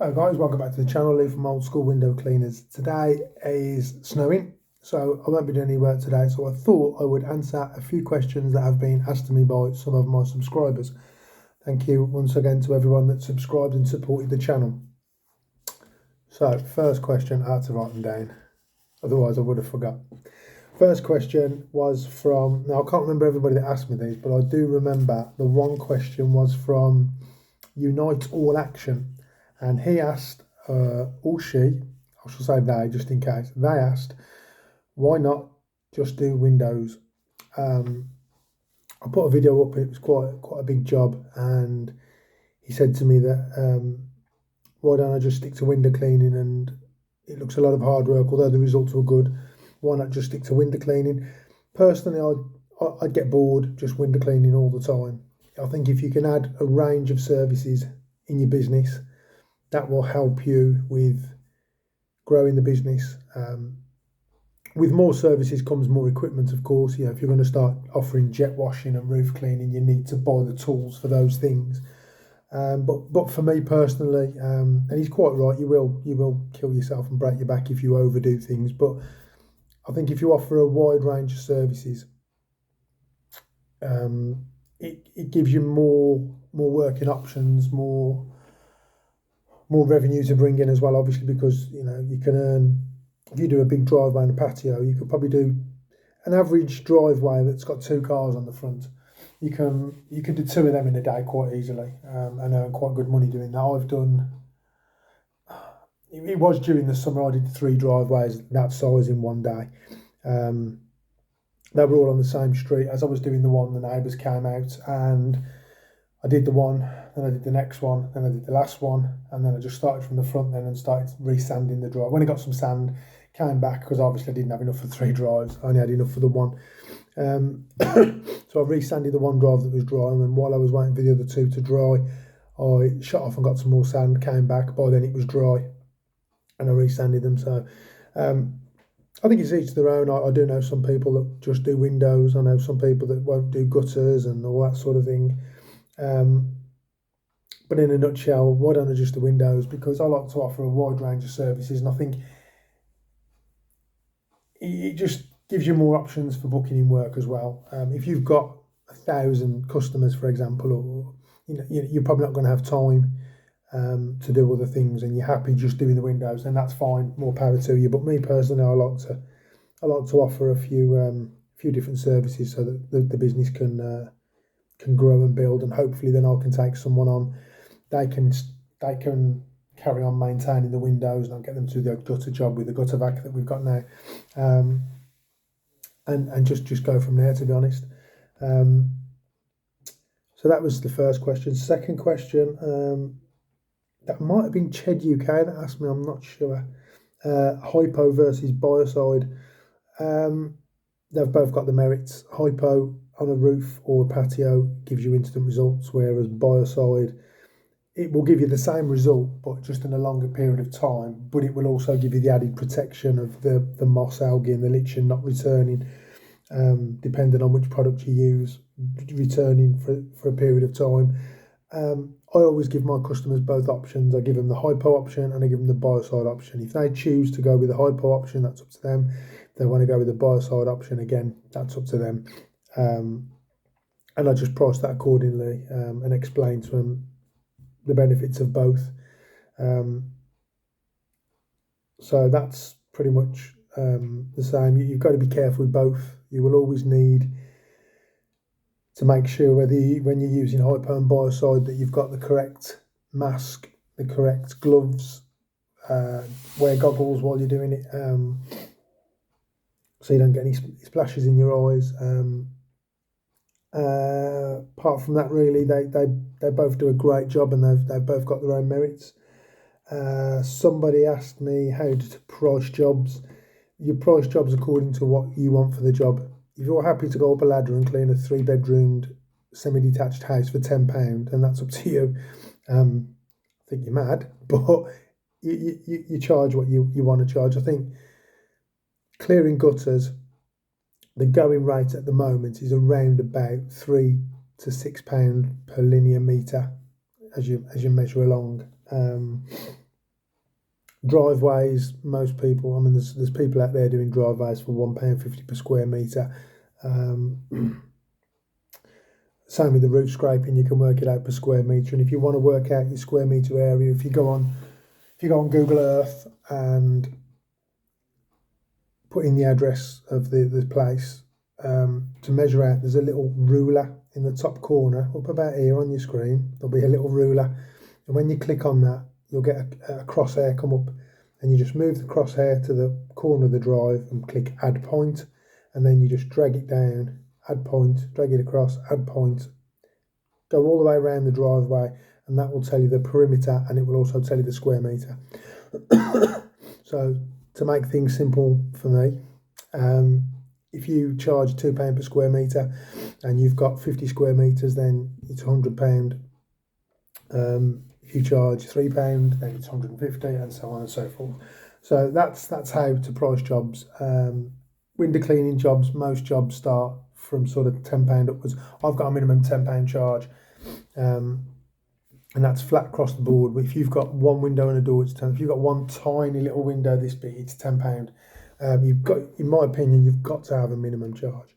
Hello guys, welcome back to the channel. Lee from Old School Window Cleaners. Today is snowing, so I won't be doing any work today, so I thought I would answer a few questions that have been asked to me by some of my subscribers. Thank you once again to everyone that subscribed and supported the channel. So, first question, I had to write them down, otherwise I would have forgot. First question was from, now I can't remember everybody that asked me these, but I do remember the one question was from Unite All Action, and he asked, or she, I should say they, just in case, they asked, why not just do Windows? I put a video up, it was quite a big job, and he said to me that, why don't I just stick to window cleaning, and it looks a lot of hard work, although the results were good. Why not just stick to window cleaning? Personally, I'd get bored just window cleaning all the time. I think if you can add a range of services in your business, that will help you with growing the business. With more services comes more equipment, of course. You know, if you're going to start offering jet washing and roof cleaning, you need to buy the tools for those things. But for me personally, and he's quite right, you will kill yourself and break your back if you overdo things. But I think if you offer a wide range of services, it gives you more working options, more revenue to bring in as well, obviously, because you know you can earn. If you do a big driveway and a patio, you could probably do an average driveway that's got 2 cars on the front. You can do 2 of them in a day quite easily, and earn quite good money doing that. I've done. It was during the summer. I did 3 driveways that size in one day. They were all on the same street. As I was doing the one, the neighbours came out and I did the one, then I did the next one, then I did the last one, and then I just started from the front then and started re-sanding the drive. When I got some sand, came back, because obviously I didn't have enough for 3 drives, I only had enough for the one. So I re-sanded the one drive that was dry, and then while I was waiting for the other 2 to dry, I shut off and got some more sand, came back, by then it was dry, and I re-sanded them. So I think it's each to their own. I do know some people that just do windows. I know some people that won't do gutters and all that sort of thing. But in a nutshell, why don't I just do windows? Because I like to offer a wide range of services, and I think it just gives you more options for booking in work as well. If you've got 1,000 customers, for example, or you're probably not going to have time to do other things, and you're happy just doing the windows, then that's fine. More power to you. But me personally, I like to offer a few different services so that the business can grow and build, and hopefully then I can take someone on. They can carry on maintaining the windows, and I'll get them to the gutter job with the gutter vac that we've got now, and just go from there, to be honest. So that was the first question. Second question, that might have been Ched UK that asked me, I'm not sure. Hypo versus biocide. They've both got the merits. Hypo on a roof or a patio gives you instant results, whereas biocide, it will give you the same result, but just in a longer period of time. But it will also give you the added protection of the moss, algae, and the lichen not returning, depending on which product you use, returning for a period of time. I always give my customers both options. I give them the Hypo option and I give them the biocide option. If they choose to go with the Hypo option, that's up to them. If they want to go with the biocide option, again, that's up to them. And I just price that accordingly, and explain to them the benefits of both. So that's pretty much the same. You've got to be careful with both. You will always need to make sure when you're using Hypo and biocide that you've got the correct mask, the correct gloves, wear goggles while you're doing it, so you don't get any splashes in your eyes. Apart from that, really, they both do a great job, and they've both got their own merits. Somebody asked me how to price jobs. You price jobs according to what you want for the job. If you're happy to go up a ladder and clean a 3-bedroomed semi-detached house for £10, then that's up to you. I think you're mad, but you charge what you want to charge. I think clearing gutters, the going rate at the moment is around about £3 to £6 per linear metre as you measure along. Driveways, most people, I mean, there's people out there doing driveways for £1.50 per square metre. Same with the roof scraping, you can work it out per square metre. And if you want to work out your square metre area, if you go on Google Earth and put in the address of the place to measure out, there's a little ruler in the top corner, up about here on your screen. There'll be a little ruler, and when you click on that, you'll get a crosshair come up, and you just move the crosshair to the corner of the drive and click add point, and then you just drag it down, add point, drag it across, add point, go all the way around the driveway, and that will tell you the perimeter, and it will also tell you the square metre. So to make things simple for me, if you charge £2 per square metre and you've got 50 square metres, then it's £100. If you charge £3, then it's 150, and so on and so forth. So that's how to price jobs. Window cleaning jobs, most jobs start from sort of £10 upwards. I've got a minimum £10 charge, and that's flat across the board. But if you've got one window and a door, it's £10. If you've got one tiny little window this big, it's £10. You've got, in my opinion, you've got to have a minimum charge.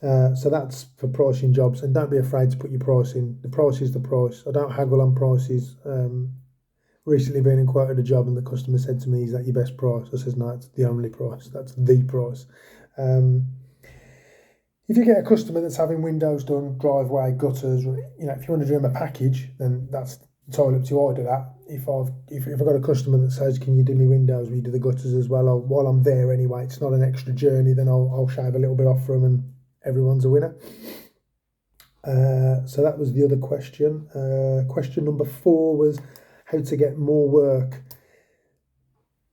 So that's for pricing jobs, and don't be afraid to put your price in. The price is the price. I don't haggle on prices. Recently been and quoted a job, and the customer said to me, "Is that your best price?" I says, "No, it's the only price. That's the price." If you get a customer that's having windows done, driveway, gutters, if you want to do them a package, then that's entirely up to you. I do that. If I've got a customer that says, "Can you do me windows? Will you do the gutters as well?" While I'm there anyway, it's not an extra journey. Then I'll shave a little bit off for them, and everyone's a winner. So that was the other question. Question number 4 was how to get more work.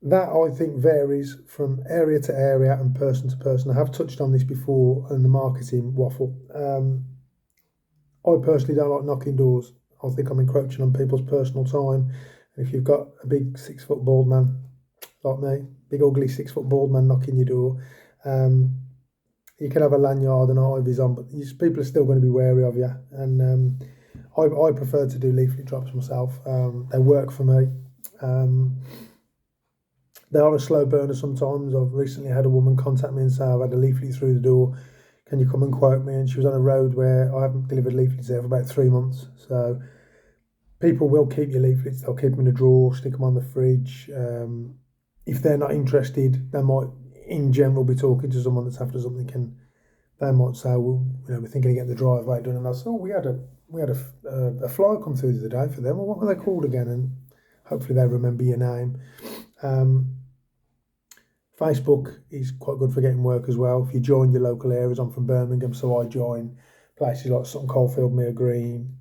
That, I think, varies from area to area and person to person. I have touched on this before in the marketing waffle. I personally don't like knocking doors. I think I'm encroaching on people's personal time. And if you've got a big 6-foot bald man like me, big ugly 6-foot bald man knocking your door, you can have a lanyard and ivies on, but people are still going to be wary of you. And I prefer to do leaflet drops myself. They work for me. They are a slow burner sometimes. I've recently had a woman contact me and say, "I've had a leaflet through the door. Can you come and quote me?" And she was on a road where I haven't delivered leaflets there for about 3 months. So people will keep your leaflets. They'll keep them in a drawer, stick them on the fridge. If they're not interested, they might, in general, be talking to someone that's after something, and they might say, "Well, we're thinking of getting the driveway done." And I say, "Oh, we had a flyer come through the other day for them. Well, what were they called again?" And hopefully they remember your name. Facebook is quite good for getting work as well. If you join your local areas, I'm from Birmingham, so I join places like Sutton Coldfield, Mere Green,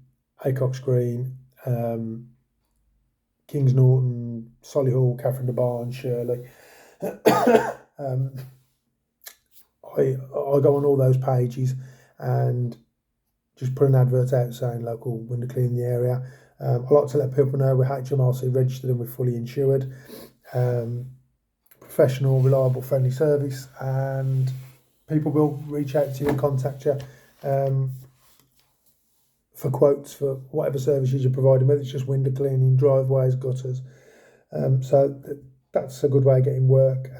Acox Green, Kings Norton, Solihull, Catherine de Barnes, Shirley. I go on all those pages and just put an advert out saying local window cleaning in the area. I like to let people know we're HMRC registered and we're fully insured. Professional, reliable, friendly service, and people will reach out to you and contact you for quotes for whatever services you're providing, whether it's just window cleaning, driveways, gutters. So that's a good way of getting work.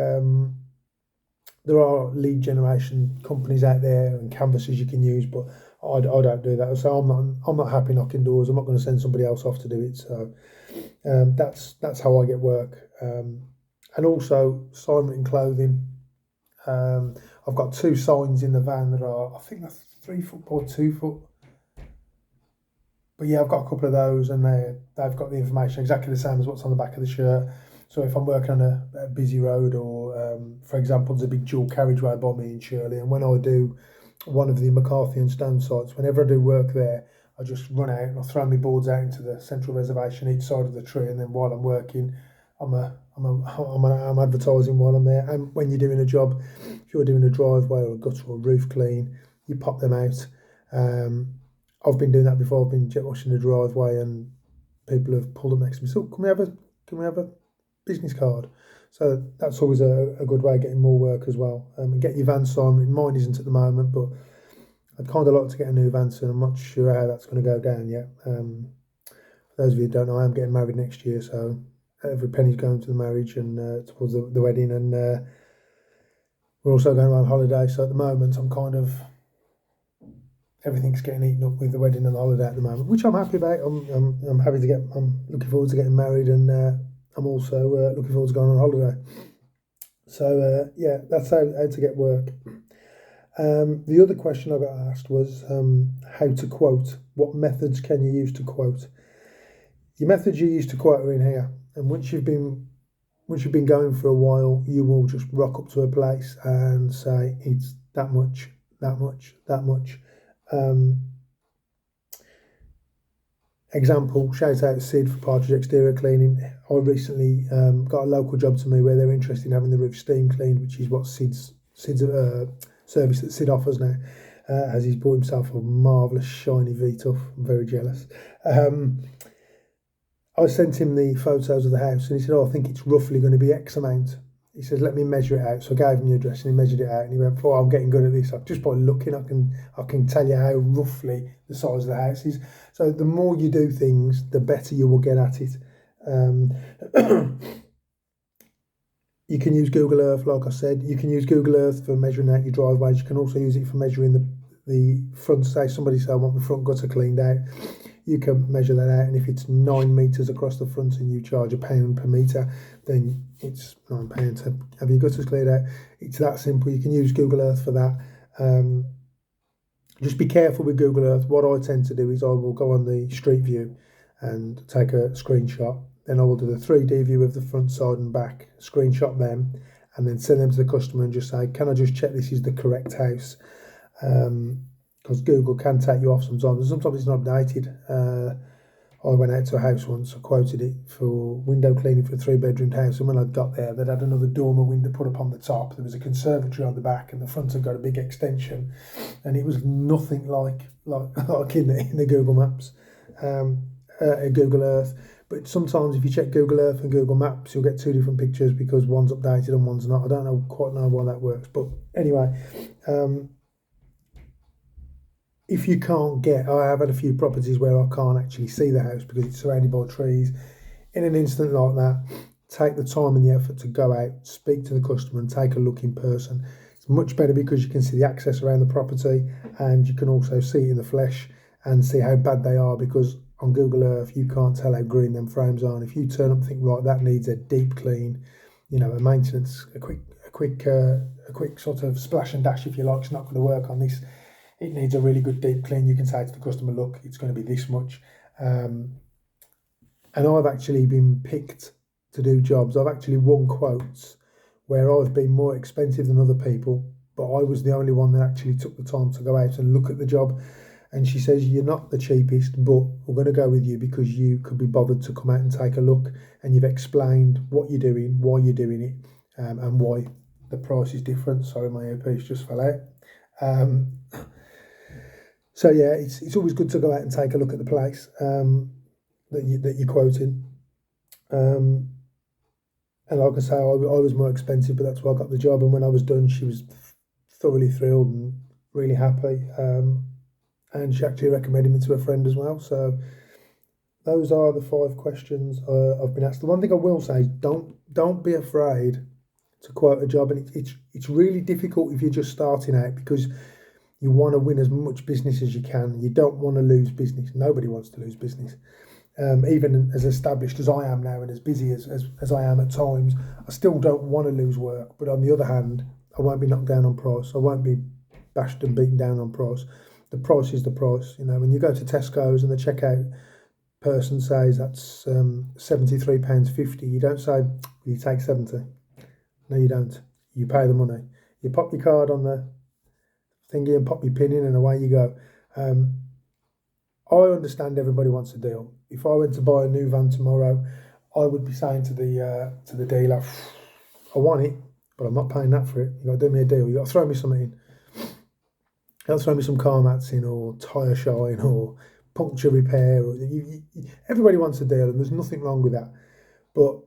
There are lead generation companies out there and canvases you can use, but I don't do that. So I'm not happy knocking doors. I'm not going to send somebody else off to do it. So that's how I get work. And also assignment in clothing. I've got 2 signs in the van that are, I think that's 3 foot by 2 foot. But yeah, I've got a couple of those, and they've got the information exactly the same as what's on the back of the shirt. So if I'm working on a busy road, or for example, there's a big dual carriageway by me in Shirley, and when I do one of the McCarthy and Stone sites, whenever I do work there, I just run out and I throw my boards out into the central reservation each side of the tree, and then while I'm working, I'm advertising while I'm there. And when you're doing a job, if you're doing a driveway or a gutter or a roof clean, you pop them out. I've been doing that before. I've been jet washing the driveway, and people have pulled up next to me. So can we have a business card? So that's always a good way of getting more work as well. And get your van signed. Mine isn't at the moment, but I'd kind of like to get a new van soon. I'm not sure how that's going to go down yet. For those of you who don't know, I am getting married next year, so every penny's going to the marriage and towards the wedding, and we're also going on holiday. So at the moment, I'm kind of everything's getting eaten up with the wedding and the holiday at the moment, which I'm happy about. I'm happy to get. I'm looking forward to getting married, and I'm also looking forward to going on holiday. So yeah, that's how to get work. The other question I got asked was how to quote. What methods can you use to quote? Your methods you use to quote are in here, and once you've been going for a while, you will just rock up to a place and say it's that much, that much, that much. Example, shout out to Sid for Partridge Exterior Cleaning. I recently got a local job to me where they're interested in having the roof steam cleaned, which is what Sid's service that Sid offers now, as he's bought himself a marvellous shiny V-Tough. I'm very jealous. I sent him the photos of the house and he said, oh, I think it's roughly going to be X amount. He says, let me measure it out. So I gave him the address and he measured it out and he went, oh, I'm getting good at this. Just by looking, I can tell you how roughly the size of the house is. So the more you do things, the better you will get at it. You can use Google Earth, like I said. You can use Google Earth for measuring out your driveways. You can also use it for measuring the front. Say somebody said, I want the front gutter cleaned out. You can measure that out, and if it's 9 meters across the front and you charge £1 per meter, then it's £9 to have your gutters cleared out. It's that simple. You can use Google Earth for that. Just be careful with Google Earth. What I tend to do is I will go on the street view and take a screenshot. Then I will do the 3D view of the front, side and back, screenshot them, and then send them to the customer and just say, can I just check this is the correct house? Because Google can take you off sometimes, and sometimes it's not updated. I went out to a house once, I quoted it for window cleaning for a 3-bedroomed house, and when I got there, they'd had another dormer window put up on the top. There was a conservatory on the back, and the front had got a big extension, and it was nothing like in the Google Maps, Google Earth. But sometimes if you check Google Earth and Google Maps, you'll get 2 different pictures because one's updated and one's not. I don't quite know why that works, but anyway. If you can't get, I have had a few properties where I can't actually see the house because it's surrounded by trees. In an instant like that, take the time and the effort to go out, speak to the customer and take a look in person. It's much better because you can see the access around the property and you can also see it in the flesh and see how bad they are, because on Google Earth you can't tell how green them frames are. And if you turn up and think, right, that needs a deep clean, you know, a maintenance, a quick sort of splash and dash, if you like, it's not going to work on this. It needs a really good deep clean. You can say to the customer, look, it's going to be this much. And I've actually been picked to do jobs. I've actually won quotes where I've been more expensive than other people, but I was the only one that actually took the time to go out and look at the job. And she says, you're not the cheapest, but we're going to go with you because you could be bothered to come out and take a look, and you've explained what you're doing, why you're doing it, and why the price is different. Sorry, my earpiece just fell out. So yeah, it's always good to go out and take a look at the place that you're quoting. And like I say, I was more expensive, but that's why I got the job. And when I was done, she was thoroughly thrilled and really happy. And she actually recommended me to a friend as well. So those are the 5 questions I've been asked. The one thing I will say is don't be afraid to quote a job, and it's really difficult if you're just starting out because you want to win as much business as you can. You don't want to lose business. Nobody wants to lose business. Even as established as I am now and as busy as I am at times, I still don't want to lose work. But on the other hand, I won't be knocked down on price. I won't be bashed and beaten down on price. The price is the price. You know, when you go to Tesco's and the checkout person says that's £73.50, you don't say, you take 70. No, you don't. You pay the money. You pop your card on the thingy and pop your pin in and away you go. I understand everybody wants a deal. If I went to buy a new van tomorrow, I would be saying to the dealer, I want it, but I'm not paying that for it. You got to do me a deal. You got to throw me something in. You got to throw me some car mats in, or tyre shine, or puncture repair. Or everybody wants a deal, and there's nothing wrong with that. But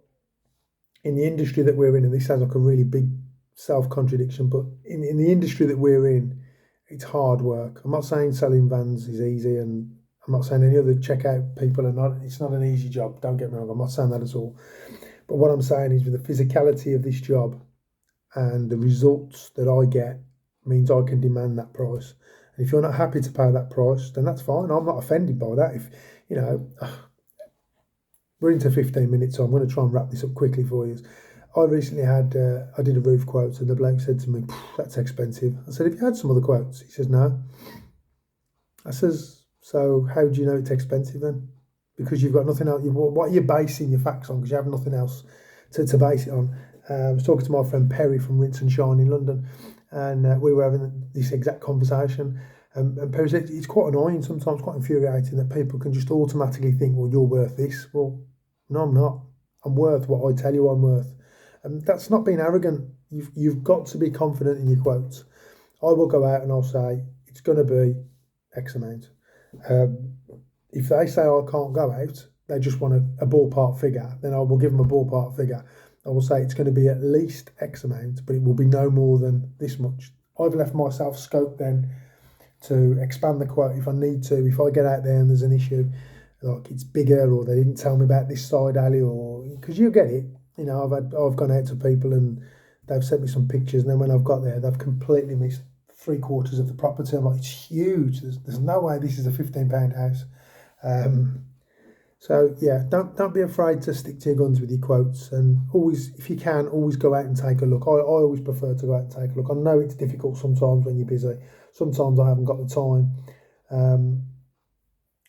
in the industry that we're in, and this sounds like a really big self-contradiction, but in the industry that we're in, it's hard work. I'm not saying selling vans is easy, and I'm not saying any other checkout people are not. It's not an easy job. Don't get me wrong. I'm not saying that at all. But what I'm saying is, with the physicality of this job and the results that I get, means I can demand that price. And if you're not happy to pay that price, then that's fine. I'm not offended by that. If you know, we're into 15 minutes, so I'm going to try and wrap this up quickly for you. I recently had, I did a roof quote, and the bloke said to me, "That's expensive." I said, "Have you had some other quotes?" He says, "No." I says, "So how do you know it's expensive then? Because you've got nothing else. What are you basing your facts on? Because you have nothing else to base it on." I was talking to my friend Perry from Rinse and Shine in London, and we were having this exact conversation. And Perry said it's quite annoying, sometimes quite infuriating, that people can just automatically think, "Well, you're worth this." Well, no, I'm not. I'm worth what I tell you I'm worth. And that's not being arrogant. You've got to be confident in your quotes. I will go out and I'll say it's going to be X amount. Um, if they say I can't go out, they just want a ballpark figure, then I will give them a ballpark figure. I will say it's going to be at least X amount, but it will be no more than this much. I've left myself scope then to expand the quote if I need to. If I get out there and there's an issue, like it's bigger, or they didn't tell me about this side alley, or because you get it. I've gone out to people and they've sent me some pictures, and then when I've got there, they've completely missed 3/4 of the property. I'm like, it's huge. There's no way this is a £15 house. So yeah, don't be afraid to stick to your guns with your quotes, and always, if you can, always go out and take a look. I always prefer to go out and take a look. I know it's difficult sometimes when you're busy. Sometimes I haven't got the time,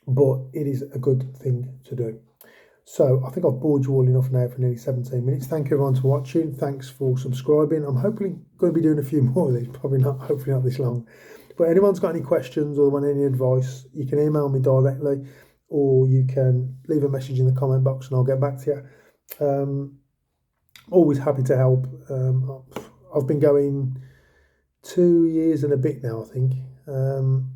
but it is a good thing to do. So I think I've bored you all enough now for nearly 17 minutes. Thank you everyone for watching. Thanks for subscribing. I'm hopefully going to be doing a few more of these. Probably not, hopefully not this long. But anyone's got any questions or want any advice, you can email me directly, or you can leave a message in the comment box and I'll get back to you. Always happy to help. I've been going 2 years and a bit now, I think.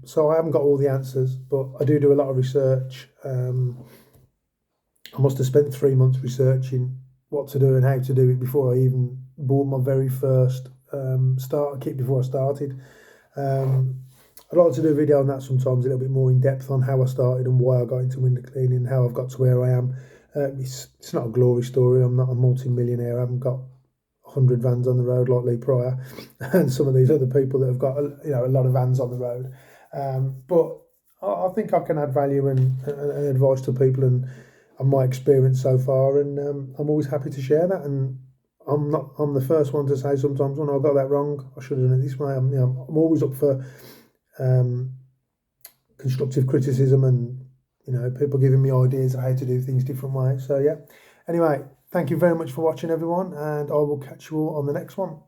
So I haven't got all the answers, but I do a lot of research. I must have spent 3 months researching what to do and how to do it before I even bought my very first starter kit before I started. I'd like to do a video on that sometimes, a little bit more in depth on how I started and why I got into window cleaning, how I've got to where I am. It's not a glory story. I'm not a multi-millionaire. I haven't got 100 vans on the road like Lee Pryor and some of these other people that have got a lot of vans on the road. But I think I can add value and advice to people and my experience so far, and I'm always happy to share that. And I'm the first one to say sometimes when I got that wrong, I should have done it this way. I'm always up for constructive criticism and people giving me ideas of how to do things different ways. So yeah, anyway, thank you very much for watching everyone, and I will catch you all on the next one.